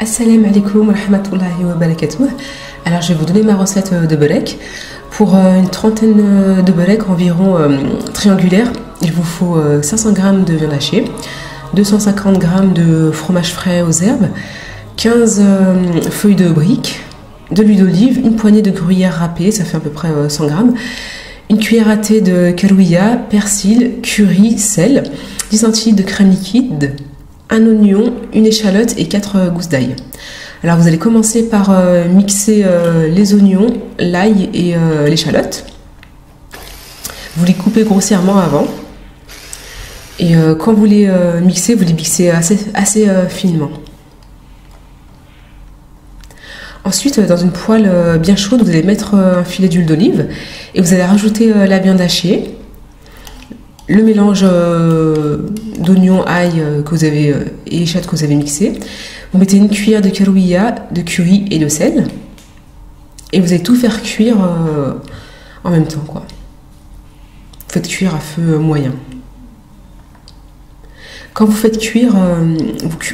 Assalamu alaikum wa rahmatullahi wa barakatuh. Alors je vais vous donner ma recette de beurek. Pour une trentaine de beurek environ triangulaires, il vous faut 500 g de viande hachée, 250 g de fromage frais aux herbes, 15 feuilles de briques, de l'huile d'olive, une poignée de gruyère râpée, ça fait à peu près 100 g, une cuillère à thé de carouilla, persil, curry, sel, 10 centilitres de crème liquide, un oignon, une échalote et 4 gousses d'ail. Alors vous allez commencer par mixer les oignons, l'ail et l'échalote. Vous les coupez grossièrement avant. Et quand vous les mixez assez finement. Ensuite, dans une poêle bien chaude, vous allez mettre un filet d'huile d'olive et vous allez rajouter la viande hachée, le mélange d'oignons, ail que vous avez et échalote que vous avez mixé. Vous mettez une cuillère de carouilla, de curry et de sel et vous allez tout faire cuire en même temps, quoi. Vous faites cuire à feu moyen. Quand vous faites cuire,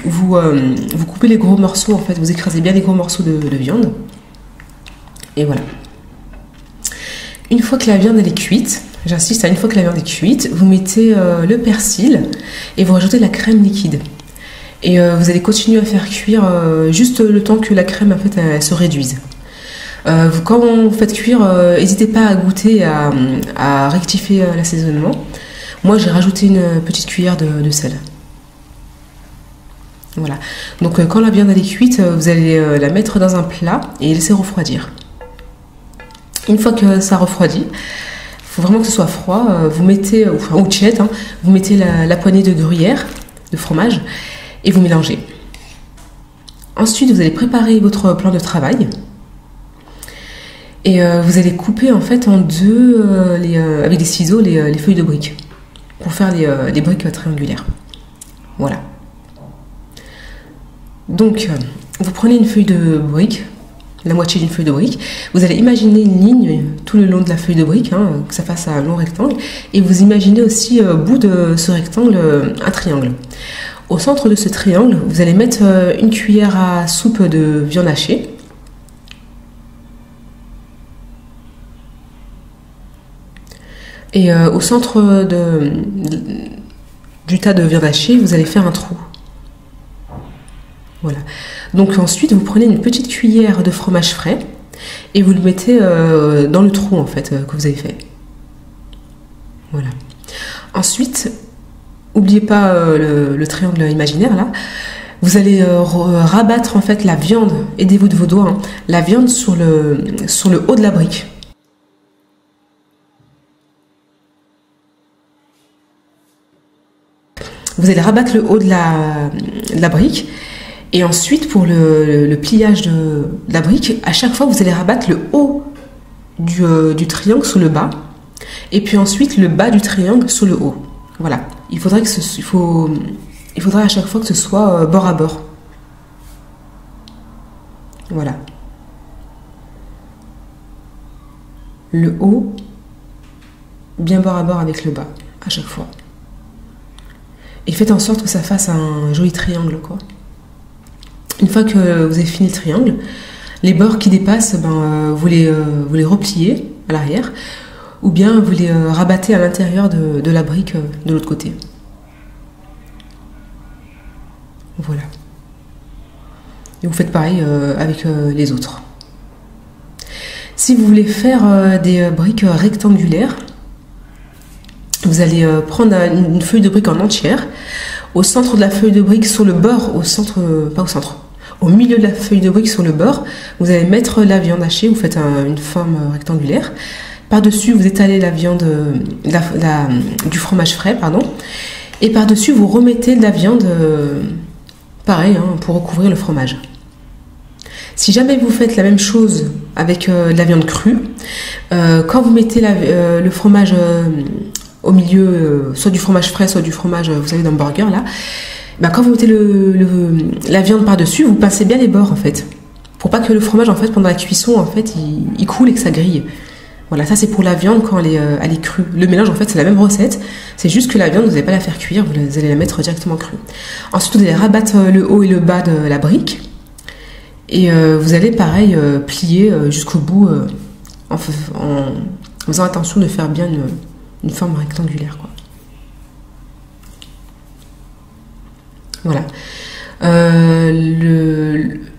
vous coupez les gros morceaux, en fait, vous écrasez bien les gros morceaux de viande. Et voilà. Une fois que la viande elle est cuite, j'insiste, une fois que la viande est cuite, vous mettez le persil et vous rajoutez la crème liquide. Et vous allez continuer à faire cuire juste le temps que la crème en fait, elle se réduise. Quand vous faites cuire, n'hésitez pas à goûter, à rectifier l'assaisonnement. Moi, j'ai rajouté une petite cuillère de sel. Voilà. Donc, quand la viande elle est cuite, vous allez la mettre dans un plat et laisser refroidir. Une fois que ça refroidit, il faut vraiment que ce soit froid. Vous mettez, ou tiède, hein, vous mettez la poignée de gruyère, de fromage, et vous mélangez. Ensuite, vous allez préparer votre plan de travail. Et vous allez couper en fait en deux, avec des ciseaux, les feuilles de briques. Pour faire les briques triangulaires. Voilà. Donc, vous prenez une feuille de brique, la moitié d'une feuille de brique, vous allez imaginer une ligne tout le long de la feuille de brique, hein, que ça fasse un long rectangle, et vous imaginez aussi au bout de ce rectangle un triangle. Au centre de ce triangle, vous allez mettre une cuillère à soupe de viande hachée. Et au centre du tas de viande hachée, vous allez faire un trou. Voilà. Donc ensuite, vous prenez une petite cuillère de fromage frais et vous le mettez dans le trou en fait que vous avez fait. Voilà. Ensuite, n'oubliez pas le triangle imaginaire là. Vous allez rabattre en fait la viande. Aidez-vous de vos doigts. Hein, la viande sur le haut de la brique. Vous allez rabattre le haut de la brique et ensuite pour le pliage de la brique, à chaque fois vous allez rabattre le haut du triangle sur le bas et puis ensuite le bas du triangle sur le haut. Voilà. Il faudrait à chaque fois que ce soit bord à bord. Voilà. Le haut bien bord à bord avec le bas à chaque fois. Et faites en sorte que ça fasse un joli triangle, quoi. Une fois que vous avez fini le triangle, les bords qui dépassent, vous les repliez à l'arrière, ou bien vous les rabattez à l'intérieur de la brique de l'autre côté. Voilà. Et vous faites pareil avec les autres. Si vous voulez faire des briques rectangulaires, vous allez prendre une feuille de brique en entière. Au centre de la feuille de brique, sur le bord, au milieu de la feuille de brique, sur le bord, vous allez mettre la viande hachée. Vous faites une forme rectangulaire. Par-dessus, vous étalez la viande, du fromage frais, pardon. Et par-dessus, vous remettez de la viande, pareil, hein, pour recouvrir le fromage. Si jamais vous faites la même chose avec de la viande crue, quand vous mettez le fromage au milieu, soit du fromage frais, soit du fromage, vous savez, dans le burger, là, quand vous mettez la viande par-dessus, vous pincez bien les bords, en fait. Pour pas que le fromage, en fait, pendant la cuisson, en fait, il coule et que ça grille. Voilà, ça c'est pour la viande quand elle est crue. Le mélange, en fait, c'est la même recette. C'est juste que la viande, vous n'allez pas la faire cuire, vous allez la mettre directement crue. Ensuite, vous allez rabattre le haut et le bas de la brique. Et vous allez pareil plier jusqu'au bout en faisant attention de faire bien une forme rectangulaire, quoi. Voilà.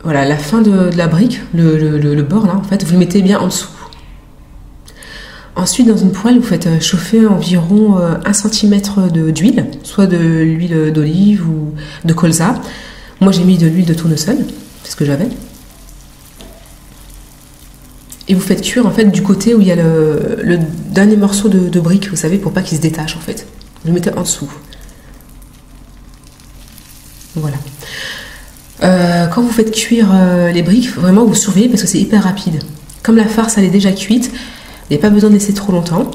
Voilà, la fin de la brique, le bord là, en fait, vous le mettez bien en dessous. Ensuite, dans une poêle, vous faites chauffer environ 1 cm d'huile, soit de l'huile d'olive ou de colza. Moi, j'ai mis de l'huile de tournesol, c'est ce que j'avais. Et vous faites cuire en fait du côté où il y a le dernier morceau de brique, vous savez, pour pas qu'il se détache en fait. Vous le mettez en dessous. Voilà. Quand vous faites cuire les briques, vraiment vous surveillez parce que c'est hyper rapide. Comme la farce elle est déjà cuite, il n'y a pas besoin de laisser trop longtemps.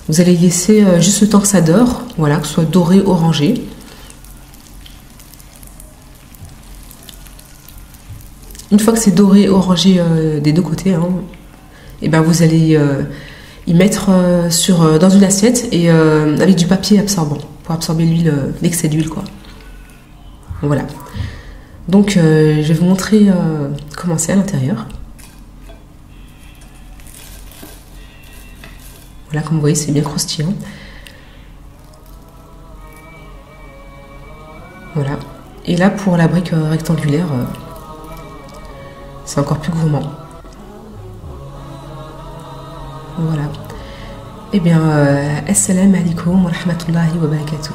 Vous allez laisser juste le temps que ça dore, voilà, que ce soit doré, orangé. Une fois que c'est doré, orangé des deux côtés, hein, et ben vous allez y mettre dans une assiette et avec du papier absorbant pour absorber l'huile, l'excès d'huile, quoi. Voilà. Donc je vais vous montrer comment c'est à l'intérieur. Voilà, comme vous voyez, c'est bien croustillant. Voilà. Et là, pour la brique rectangulaire, c'est encore plus gourmand. Voilà. Eh bien, assalamu alaikum wa rahmatullahi wa barakatuh.